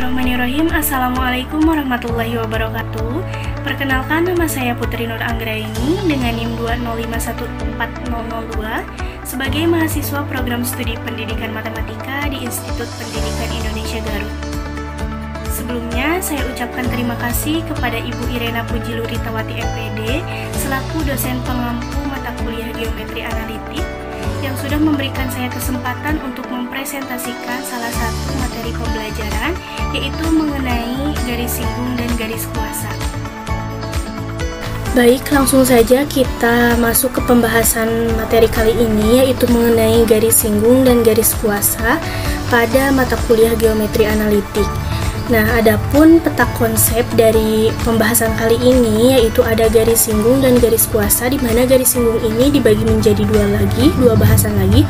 Bismillahirrahmanirrahim. Assalamualaikum warahmatullahi wabarakatuh. Perkenalkan, nama saya Putri Nur Anggraini dengan NIM 2051402 sebagai mahasiswa program studi pendidikan matematika di Institut Pendidikan Indonesia Garut. Sebelumnya, saya ucapkan terima kasih kepada Ibu Irena Pujiluritawati MPD selaku dosen pengampu mata kuliah Geometri Analitik yang sudah memberikan saya kesempatan untuk mempresentasikan salah satu materi pembelajaran, yaitu mengenai garis singgung dan garis kuasa. Baik, langsung saja kita masuk ke pembahasan materi kali ini, yaitu mengenai garis singgung dan garis kuasa pada mata kuliah Geometri Analitik. Nah, adapun peta konsep dari pembahasan kali ini yaitu ada garis singgung dan garis kuasa, di mana garis singgung ini dibagi menjadi dua bahasan lagi.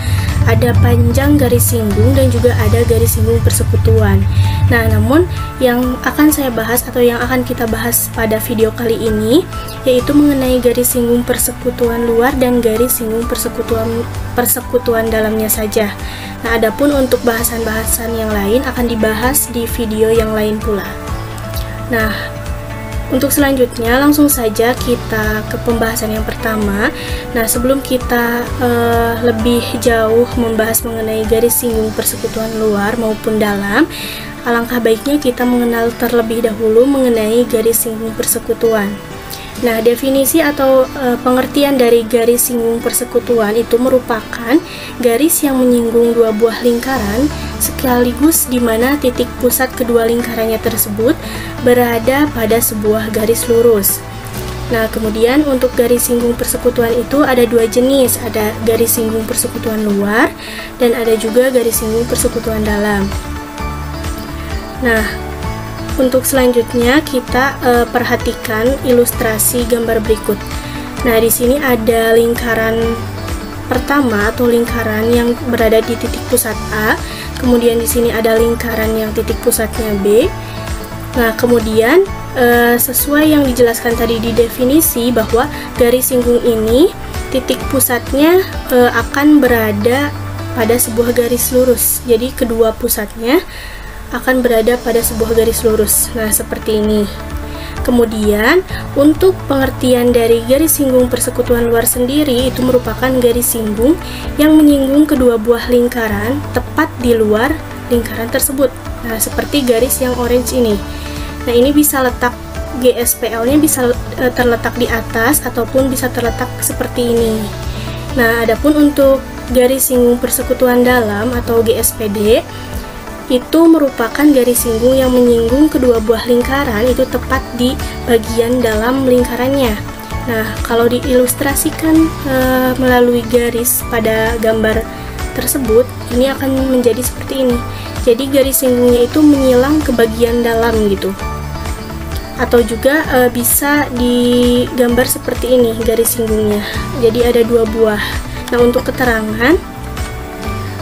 Ada panjang garis singgung dan juga ada garis singgung persekutuan. Nah, namun yang akan saya bahas atau yang akan kita bahas pada video kali ini yaitu mengenai garis singgung persekutuan luar dan garis singgung persekutuan dalamnya saja. Nah, adapun untuk bahasan-bahasan yang lain akan dibahas di video yang lain pula. Nah, untuk selanjutnya langsung saja kita ke pembahasan yang pertama. Nah, sebelum kita lebih jauh membahas mengenai garis singgung persekutuan luar maupun dalam, alangkah baiknya kita mengenal terlebih dahulu mengenai garis singgung persekutuan. Nah, definisi atau pengertian dari garis singgung persekutuan itu merupakan garis yang menyinggung dua buah lingkaran sekaligus di mana titik pusat kedua lingkarannya tersebut berada pada sebuah garis lurus. Nah, kemudian untuk garis singgung persekutuan itu ada dua jenis, ada garis singgung persekutuan luar dan ada juga garis singgung persekutuan dalam. Nah, untuk selanjutnya kita perhatikan ilustrasi gambar berikut. Nah, di sini ada lingkaran pertama atau lingkaran yang berada di titik pusat A. Kemudian di sini ada lingkaran yang titik pusatnya B. Nah, kemudian sesuai yang dijelaskan tadi di definisi bahwa garis singgung ini titik pusatnya akan berada pada sebuah garis lurus. Jadi kedua pusatnya akan berada pada sebuah garis lurus. Nah, seperti ini. Kemudian, untuk pengertian dari garis singgung persekutuan luar sendiri itu merupakan garis singgung yang menyinggung kedua buah lingkaran tepat di luar lingkaran tersebut. Nah, seperti garis yang orange ini. Nah, ini bisa letak GSPL-nya bisa terletak di atas ataupun bisa terletak seperti ini. Nah, adapun untuk garis singgung persekutuan dalam atau GSPD itu merupakan garis singgung yang menyinggung kedua buah lingkaran itu tepat di bagian dalam lingkarannya. Nah, kalau diilustrasikan melalui garis pada gambar tersebut, ini akan menjadi seperti ini. Jadi garis singgungnya itu menyilang ke bagian dalam gitu. Atau juga bisa digambar seperti ini garis singgungnya. Jadi ada dua buah. Nah, untuk keterangan,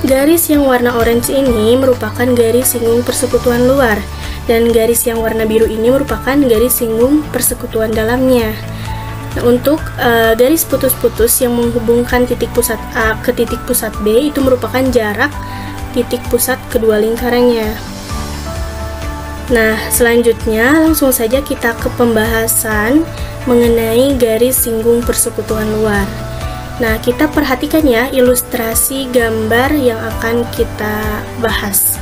garis yang warna orange ini merupakan garis singgung persekutuan luar dan garis yang warna biru ini merupakan garis singgung persekutuan dalamnya. Nah, untuk garis putus-putus yang menghubungkan titik pusat A ke titik pusat B itu merupakan jarak titik pusat kedua lingkarannya. Nah, selanjutnya langsung saja kita ke pembahasan mengenai garis singgung persekutuan luar. Nah, kita perhatikan ya ilustrasi gambar yang akan kita bahas.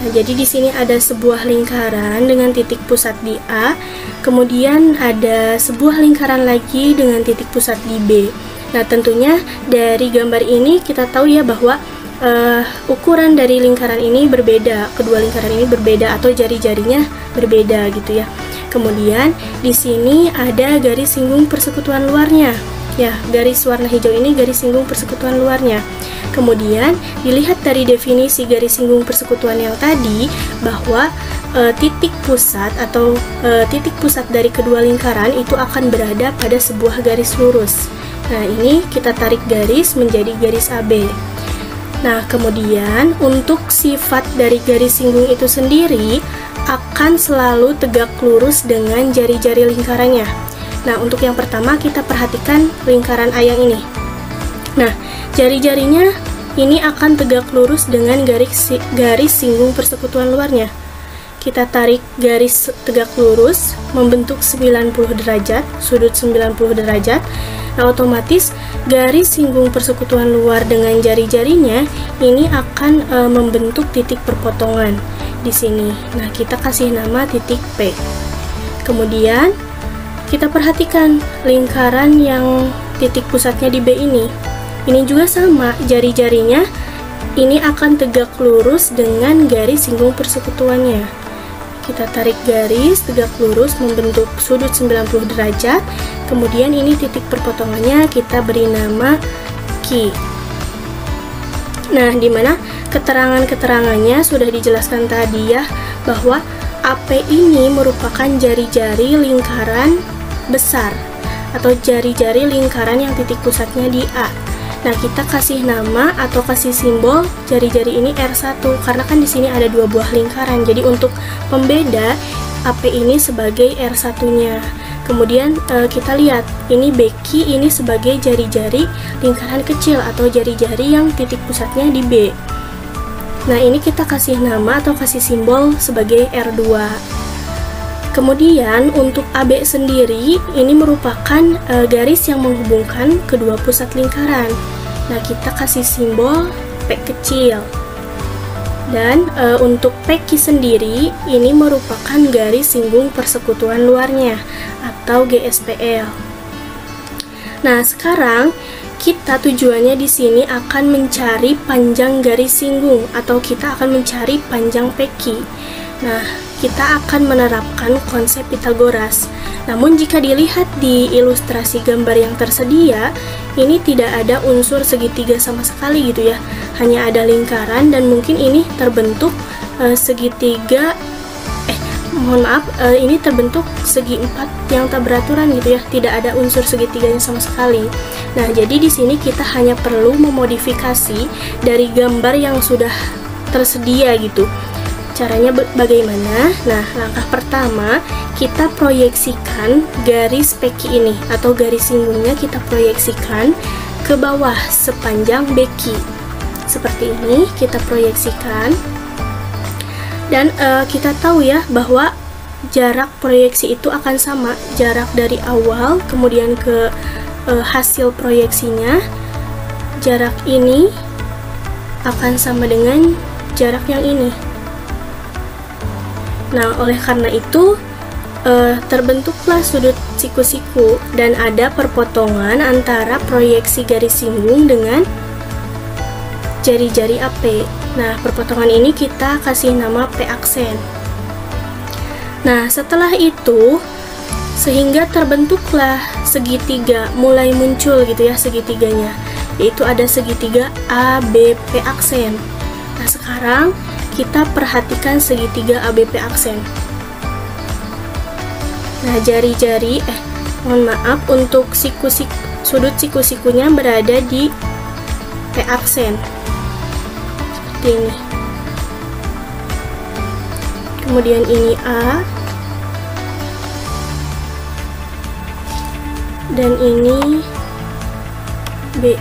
Nah, jadi di sini ada sebuah lingkaran dengan titik pusat di A, kemudian ada sebuah lingkaran lagi dengan titik pusat di B. Nah, tentunya dari gambar ini kita tahu ya bahwa ukuran dari lingkaran ini berbeda, kedua lingkaran ini berbeda atau jari-jarinya berbeda gitu ya. Kemudian di sini ada garis singgung persekutuan luarnya. Ya, garis warna hijau ini garis singgung persekutuan luarnya. Kemudian dilihat dari definisi garis singgung persekutuan yang tadi bahwa titik pusat atau titik pusat dari kedua lingkaran itu akan berada pada sebuah garis lurus. Nah, ini kita tarik garis menjadi garis AB. Nah, kemudian untuk sifat dari garis singgung itu sendiri akan selalu tegak lurus dengan jari-jari lingkarannya. Nah, untuk yang pertama kita perhatikan lingkaran A yang ini. Nah, jari-jarinya ini akan tegak lurus dengan garis singgung persekutuan luarnya. kita tarik garis tegak lurus membentuk 90 derajat, sudut 90 derajat. Nah, otomatis garis singgung persekutuan luar dengan jari-jarinya ini akan membentuk titik perpotongan di sini. Nah, kita kasih nama titik P. Kemudian kita perhatikan lingkaran yang titik pusatnya di B ini. Ini juga sama, jari-jarinya ini akan tegak lurus dengan garis singgung persekutuannya. Kita tarik garis tegak lurus membentuk sudut 90 derajat. Kemudian ini titik perpotongannya kita beri nama Q. Nah, dimana keterangan-keterangannya sudah dijelaskan tadi ya, bahwa AP ini merupakan jari-jari lingkaran besar atau jari-jari lingkaran yang titik pusatnya di A. Nah, kita kasih nama atau kasih simbol jari-jari ini R1 karena kan di sini ada dua buah lingkaran. Jadi untuk pembeda AP ini sebagai R1-nya. Kemudian kita lihat ini BQ ini sebagai jari-jari lingkaran kecil atau jari-jari yang titik pusatnya di B. Nah, ini kita kasih nama atau kasih simbol sebagai R2. Kemudian untuk AB sendiri ini merupakan garis yang menghubungkan kedua pusat lingkaran. Nah, kita kasih simbol P kecil. Dan untuk PQ sendiri ini merupakan garis singgung persekutuan luarnya atau GSPL. Nah, sekarang kita tujuannya di sini akan mencari panjang garis singgung atau kita akan mencari panjang PQ. Nah, kita akan menerapkan konsep Pitagoras. Namun jika dilihat di ilustrasi gambar yang tersedia, ini tidak ada unsur segitiga sama sekali gitu ya. Hanya ada lingkaran dan mungkin ini terbentuk segitiga ini terbentuk segi empat yang tak beraturan gitu ya. Tidak ada unsur segitiganya sama sekali. Nah, jadi di sini kita hanya perlu memodifikasi dari gambar yang sudah tersedia gitu. Caranya bagaimana? Nah, langkah pertama kita proyeksikan garis PQ ini atau garis singgungnya kita proyeksikan ke bawah sepanjang BQ. Seperti ini kita proyeksikan. Dan kita tahu ya bahwa jarak proyeksi itu akan sama, jarak dari awal kemudian ke hasil proyeksinya. Jarak ini akan sama dengan jarak yang ini. Nah, oleh karena itu terbentuklah sudut siku-siku dan ada perpotongan antara proyeksi garis singgung dengan jari-jari AP. Nah, perpotongan ini kita kasih nama P aksen. Nah, setelah itu sehingga terbentuklah segitiga, mulai muncul gitu ya segitiganya, yaitu ada segitiga ABP aksen. Nah, sekarang kita perhatikan segitiga ABP aksen. Nah, jari-jari untuk sudut siku-sikunya berada di P aksen. Seperti ini. Kemudian ini A. Dan ini B.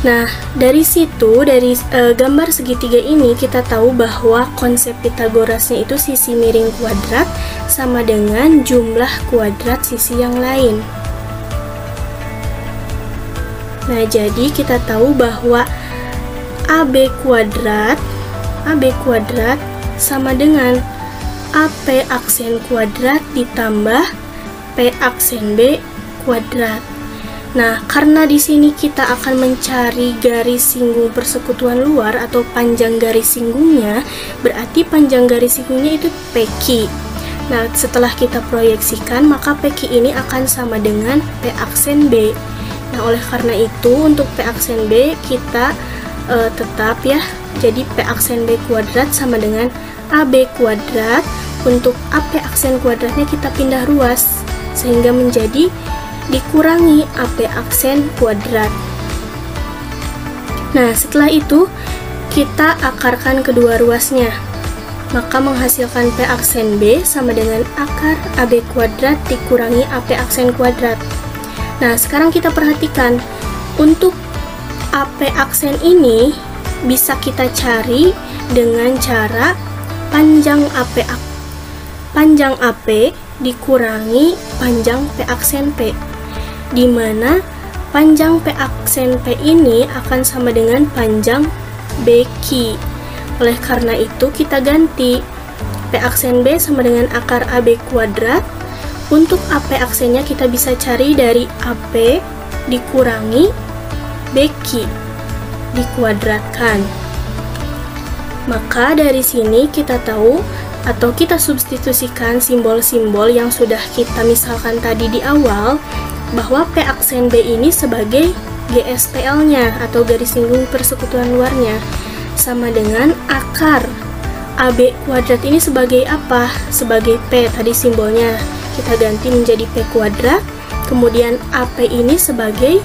Nah, dari situ, dari gambar segitiga ini kita tahu bahwa konsep Pitagorasnya itu sisi miring kuadrat sama dengan jumlah kuadrat sisi yang lain. Nah, jadi kita tahu bahwa AB kuadrat sama dengan AP aksen kuadrat ditambah P aksen B kuadrat. Nah, karena di sini kita akan mencari garis singgung persekutuan luar atau panjang garis singgungnya, berarti panjang garis singgungnya itu PQ. Nah, setelah kita proyeksikan, maka PQ ini akan sama dengan P aksen B. Nah, oleh karena itu, untuk P aksen B kita tetap ya, jadi P aksen B kuadrat sama dengan AB kuadrat. Untuk AP aksen kuadratnya kita pindah ruas, sehingga menjadi dikurangi AP aksen kuadrat. Nah, setelah itu kita akarkan kedua ruasnya, maka menghasilkan P aksen B sama dengan akar AB kuadrat dikurangi AP aksen kuadrat. Nah, sekarang kita perhatikan untuk AP aksen ini bisa kita cari dengan cara panjang AP dikurangi panjang P aksen P, di mana panjang P aksen P ini akan sama dengan panjang BQ. Oleh karena itu kita ganti P aksen B sama dengan akar AB kuadrat. Untuk AP aksennya kita bisa cari dari AP dikurangi BQ dikuadratkan. Maka dari sini kita tahu atau kita substitusikan simbol-simbol yang sudah kita misalkan tadi di awal, bahwa P aksen B ini sebagai GSPL-nya atau garis singgung persekutuan luarnya, sama dengan akar AB kuadrat ini sebagai apa? Sebagai P, tadi simbolnya kita ganti menjadi P kuadrat, kemudian AP ini sebagai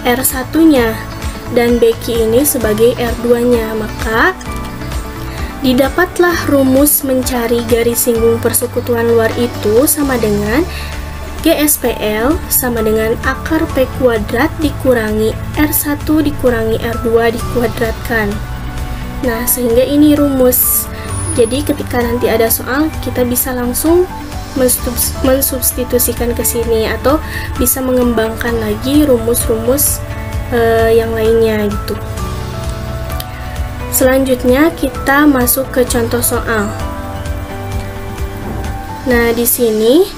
R1-nya dan BQ ini sebagai R2-nya. Maka didapatlah rumus mencari garis singgung persekutuan luar itu sama dengan GSPL sama dengan akar P kuadrat dikurangi R1 dikurangi R2 dikuadratkan. Nah, sehingga ini rumus. Jadi ketika nanti ada soal, kita bisa langsung mensubstitusikan ke sini atau bisa mengembangkan lagi rumus-rumus yang lainnya gitu. Selanjutnya kita masuk ke contoh soal. Nah, di sini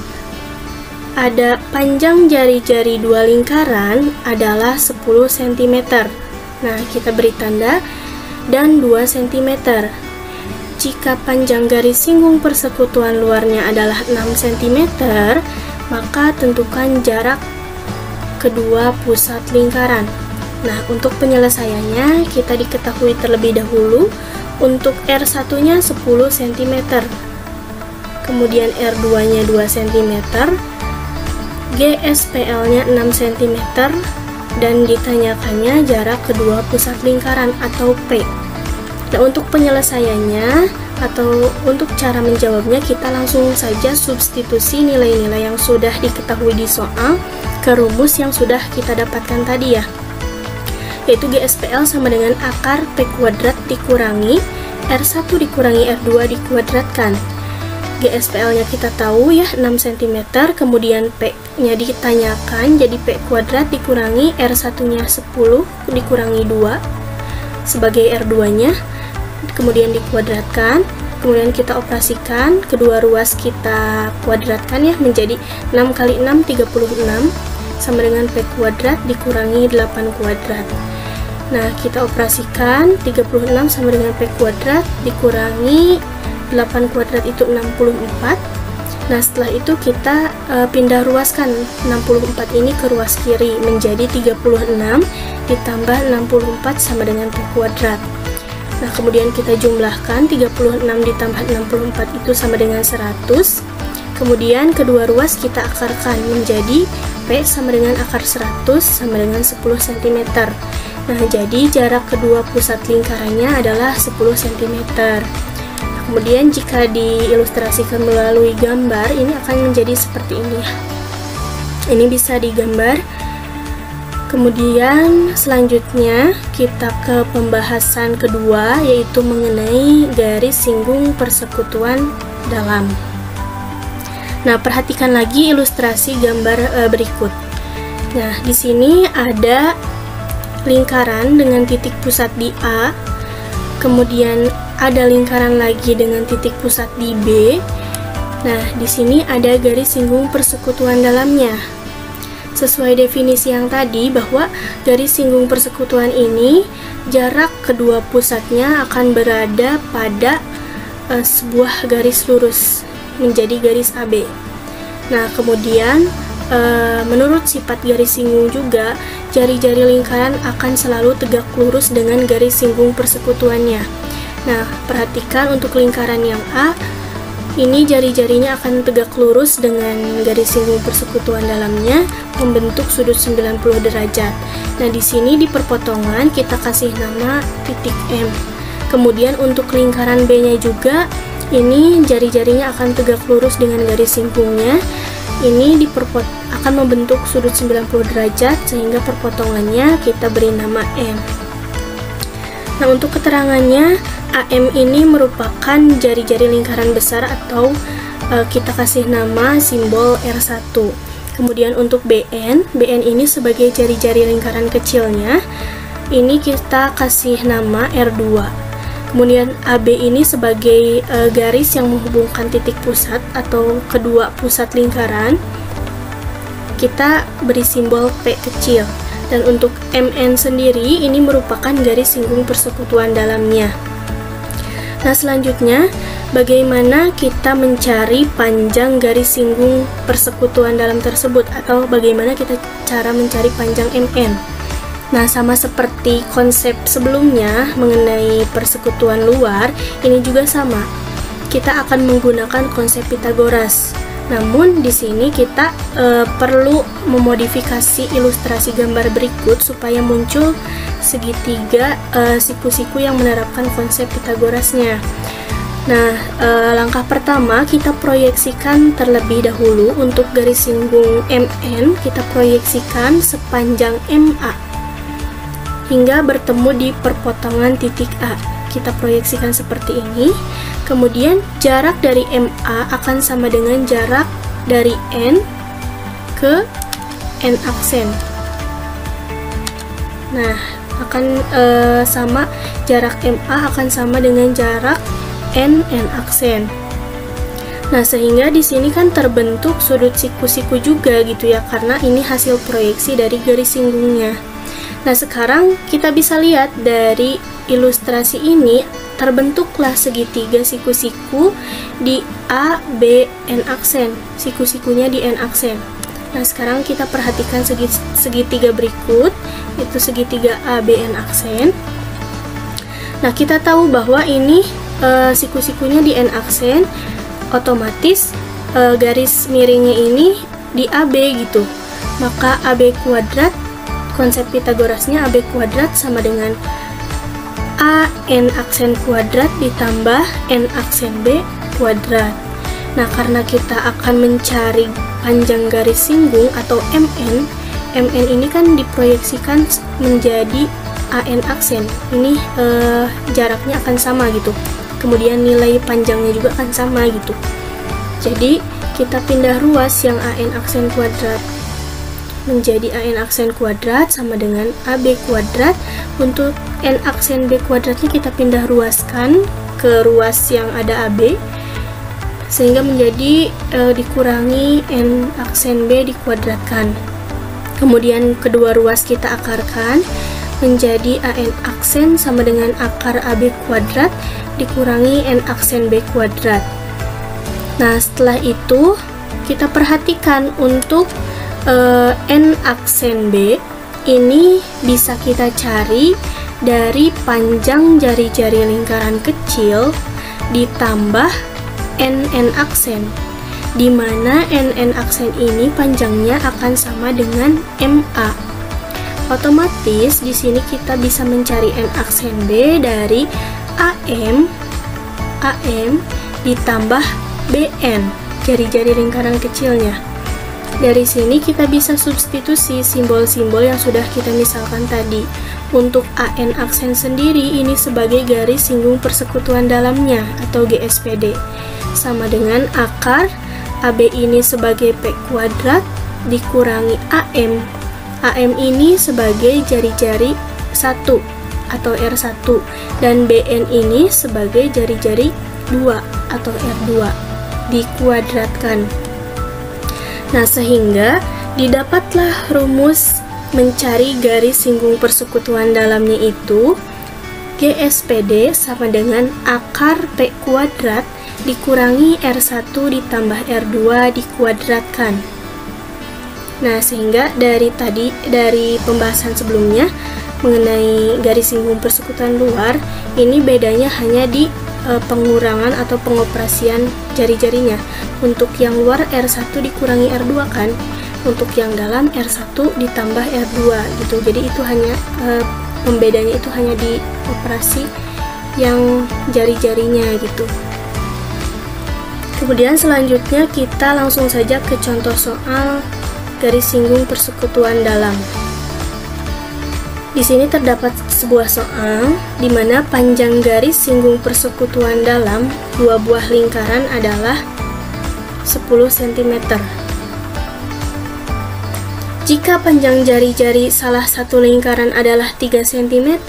ada panjang jari-jari dua lingkaran adalah 10 cm. Nah, kita beri tanda dan 2 cm. Jika panjang garis singgung persekutuan luarnya adalah 6 cm, maka tentukan jarak kedua pusat lingkaran. Nah, untuk penyelesaiannya kita diketahui terlebih dahulu untuk R1-nya 10 cm, kemudian R2-nya 2 cm, GSPL-nya 6 cm, dan ditanyakannya jarak kedua pusat lingkaran atau P. Nah, untuk penyelesaiannya atau untuk cara menjawabnya, kita langsung saja substitusi nilai-nilai yang sudah diketahui di soal ke rumus yang sudah kita dapatkan tadi ya, yaitu GSPL sama dengan akar P kuadrat dikurangi R1 dikurangi R2 dikuadratkan. GSPL-nya kita tahu ya 6 cm, kemudian P-nya ditanyakan jadi P kuadrat dikurangi R1-nya 10 dikurangi 2 sebagai R2-nya, kemudian dikuadratkan, kemudian kita operasikan, kedua ruas kita kuadratkan ya menjadi 6 kali 6 36 sama dengan P kuadrat dikurangi 8 kuadrat. Nah, kita operasikan 36 sama dengan P kuadrat dikurangi 8 kuadrat itu 64. Nah, setelah itu kita pindah ruaskan 64 ini ke ruas kiri menjadi 36 ditambah 64 sama dengan P kuadrat. Nah, kemudian kita jumlahkan 36 ditambah 64 itu sama dengan 100. Kemudian kedua ruas kita akarkan menjadi P sama dengan akar 100 sama dengan 10 cm. Nah, jadi jarak kedua pusat lingkarannya adalah 10 cm. Kemudian jika diilustrasikan melalui gambar, ini akan menjadi seperti ini ya. Ini bisa digambar. Kemudian selanjutnya kita ke pembahasan kedua, yaitu mengenai garis singgung persekutuan dalam. Nah, perhatikan lagi ilustrasi gambar berikut. Nah, di sini ada lingkaran dengan titik pusat di A, kemudian ada lingkaran lagi dengan titik pusat di B. Nah, di sini ada garis singgung persekutuan dalamnya. Sesuai definisi yang tadi, bahwa garis singgung persekutuan ini jarak kedua pusatnya akan berada pada sebuah garis lurus menjadi garis AB. Nah, kemudian menurut sifat garis singgung juga, jari-jari lingkaran akan selalu tegak lurus dengan garis singgung persekutuannya. Nah, perhatikan untuk lingkaran yang A, ini jari-jarinya akan tegak lurus dengan garis singgung persekutuan dalamnya, membentuk sudut 90 derajat. Nah, di sini di perpotongan kita kasih nama titik M. Kemudian untuk lingkaran B-nya juga, ini jari-jarinya akan tegak lurus dengan garis singgungnya. Ini akan membentuk sudut 90 derajat, sehingga perpotongannya kita beri nama M. Nah, untuk keterangannya, AM ini merupakan jari-jari lingkaran besar atau kita kasih nama simbol R1. Kemudian untuk BN ini sebagai jari-jari lingkaran kecilnya, ini kita kasih nama R2. Kemudian AB ini sebagai garis yang menghubungkan titik pusat atau kedua pusat lingkaran, kita beri simbol P kecil. Dan untuk MN sendiri, ini merupakan garis singgung persekutuan dalamnya. Nah, selanjutnya, bagaimana kita mencari panjang garis singgung persekutuan dalam tersebut, atau bagaimana kita cara mencari panjang MN. Nah, sama seperti konsep sebelumnya mengenai persekutuan luar, ini juga sama. Kita akan menggunakan konsep Pythagoras. Namun di sini kita perlu memodifikasi ilustrasi gambar berikut supaya muncul segitiga siku-siku yang menerapkan konsep Pythagorasnya. Nah, langkah pertama kita proyeksikan terlebih dahulu untuk garis singgung MN, kita proyeksikan sepanjang MA hingga bertemu di perpotongan titik A. Kita proyeksikan seperti ini. Kemudian jarak dari MA akan sama dengan jarak dari N ke N aksen. Nah, akan sama jarak MA akan sama dengan jarak N aksen. Nah, sehingga di sini kan terbentuk sudut siku-siku juga gitu ya, karena ini hasil proyeksi dari garis singgungnya. Nah, sekarang kita bisa lihat dari ilustrasi ini terbentuklah segitiga siku-siku di A, B, N aksen. Siku-sikunya di N aksen. Nah, sekarang kita perhatikan segitiga berikut, itu segitiga A, B, N aksen. Nah, kita tahu bahwa ini siku-sikunya di N aksen, otomatis garis miringnya ini di AB gitu. Maka AB kuadrat, konsep Pythagorasnya AB kuadrat sama dengan A N aksen kuadrat ditambah N aksen B kuadrat. Nah, karena kita akan mencari panjang garis singgung atau MN, MN ini kan diproyeksikan menjadi AN aksen. Ini jaraknya akan sama gitu. Kemudian nilai panjangnya juga akan sama gitu. Jadi kita pindah ruas yang AN aksen kuadrat menjadi AN aksen kuadrat sama dengan AB kuadrat. Untuk N aksen B kuadratnya kita pindah ruaskan ke ruas yang ada AB, sehingga menjadi dikurangi N aksen B dikuadratkan. Kemudian kedua ruas kita akarkan menjadi AN aksen sama dengan akar AB kuadrat dikurangi N aksen B kuadrat. Nah, setelah itu kita perhatikan untuk N aksen B ini bisa kita cari dari panjang jari-jari lingkaran kecil ditambah NN aksen, di mana NN aksen ini panjangnya akan sama dengan MA. Otomatis di sini kita bisa mencari N aksen B dari AM ditambah BN, jari-jari lingkaran kecilnya. Dari sini kita bisa substitusi simbol-simbol yang sudah kita misalkan tadi. Untuk AN aksen sendiri ini sebagai garis singgung persekutuan dalamnya atau GSPD, sama dengan akar AB ini sebagai P kuadrat dikurangi AM. AM ini sebagai jari-jari 1 atau R1 dan BN ini sebagai jari-jari 2 atau R2 dikuadratkan. Nah, sehingga didapatlah rumus mencari garis singgung persekutuan dalamnya itu GSPD sama dengan akar P kuadrat dikurangi R1 ditambah R2 dikuadratkan. Nah, sehingga dari pembahasan sebelumnya mengenai garis singgung persekutuan luar, ini bedanya hanya di pengurangan atau pengoperasian jari-jarinya. Untuk yang luar R1 dikurangi R2 kan, untuk yang dalam R1 ditambah R2 gitu. Jadi itu hanya pembedanya itu hanya di operasi yang jari-jarinya gitu. Kemudian selanjutnya kita langsung saja ke contoh soal garis singgung persekutuan dalam. Di sini terdapat sebuah soal di mana panjang garis singgung persekutuan dalam dua buah lingkaran adalah 10 cm. Jika panjang jari-jari salah satu lingkaran adalah 3 cm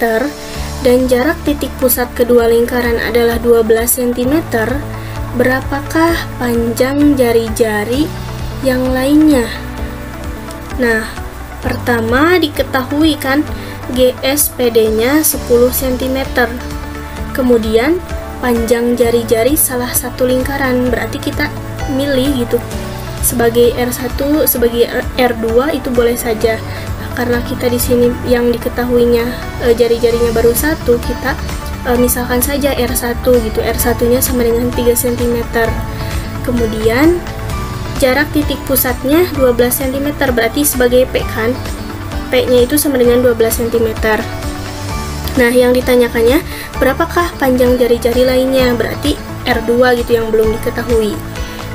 dan jarak titik pusat kedua lingkaran adalah 12 cm, berapakah panjang jari-jari yang lainnya? Nah, pertama diketahui kan GSPD-nya 10 cm. Kemudian panjang jari-jari salah satu lingkaran, berarti kita milih gitu. Sebagai R1, sebagai R2 itu boleh saja. Karena kita di sini yang diketahuinya jari-jarinya baru satu, kita misalkan saja R1 gitu. R1-nya sama dengan 3 cm. Kemudian jarak titik pusatnya 12 cm, berarti sebagai P kan. P-nya itu sama dengan 12 cm. Nah, yang ditanyakannya berapakah panjang jari-jari lainnya, berarti R2 gitu yang belum diketahui.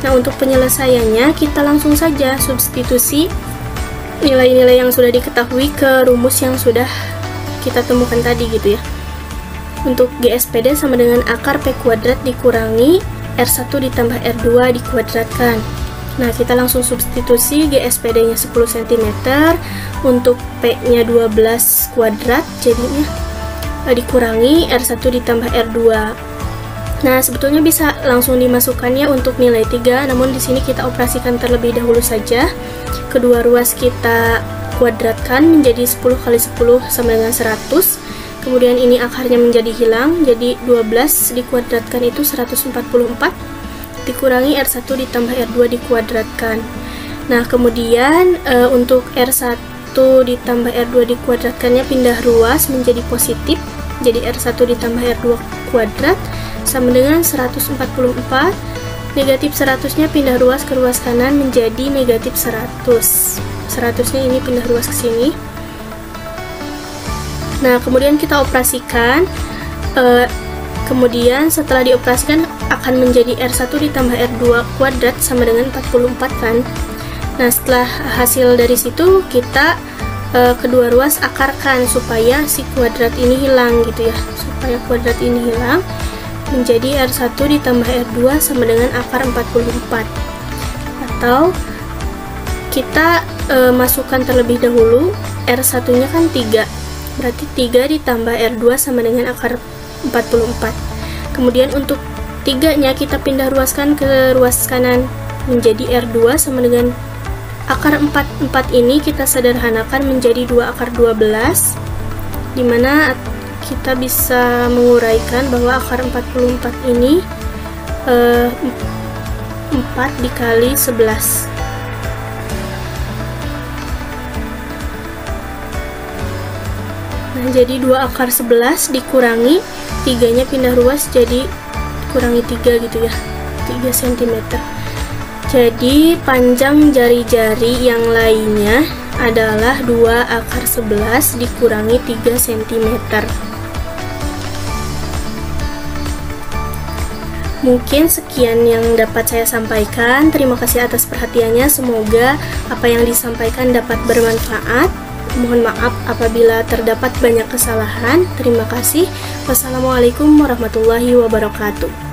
Nah, untuk penyelesaiannya kita langsung saja substitusi nilai-nilai yang sudah diketahui ke rumus yang sudah kita temukan tadi gitu ya. Untuk GSPD sama dengan akar P kuadrat dikurangi R1 ditambah R2 dikuadratkan. Nah, kita langsung substitusi GSPD-nya 10 cm, untuk P-nya 12 kuadrat, jadinya dikurangi R1 ditambah R2. Nah, sebetulnya bisa langsung dimasukkannya untuk nilai 3, namun di sini kita operasikan terlebih dahulu saja. Kedua ruas kita kuadratkan menjadi 10 kali 10 sama dengan 100. Kemudian ini akarnya menjadi hilang, jadi 12 dikuadratkan itu 144. Dikurangi R1 ditambah R2 dikuadratkan. Nah, kemudian untuk R1 ditambah R2 dikuadratkannya pindah ruas menjadi positif. Jadi R1 ditambah R2 kuadrat sama dengan 144. Negatif 100-nya pindah ruas ke ruas kanan menjadi negatif 100. 100-nya ini pindah ruas ke sini. Nah, kemudian kita operasikan. Kemudian setelah dioperasikan akan menjadi R1 ditambah R2 kuadrat sama dengan 44 kan. Nah, setelah hasil dari situ kita kedua ruas akarkan supaya si kuadrat ini hilang gitu ya. Supaya kuadrat ini hilang, menjadi R1 ditambah R2 sama dengan akar 44. Atau kita masukkan terlebih dahulu, R1-nya kan 3. Berarti 3 ditambah R2 sama dengan akar 44. Kemudian untuk 3-nya kita pindah ruaskan ke ruas kanan menjadi R2 sama dengan akar 44 ini kita sederhanakan menjadi 2 akar 12, dimana kita bisa menguraikan bahwa akar 44 ini 4 dikali 11. Nah, jadi 2 akar 11 dikurangi 3-nya pindah ruas jadi kurangi 3 gitu ya, 3 cm. Jadi panjang jari-jari yang lainnya adalah 2 akar 11 dikurangi 3 cm. Mungkin sekian yang dapat saya sampaikan. Terima kasih atas perhatiannya. Semoga apa yang disampaikan dapat bermanfaat. Mohon maaf apabila terdapat banyak kesalahan. Terima kasih. Wassalamualaikum warahmatullahi wabarakatuh.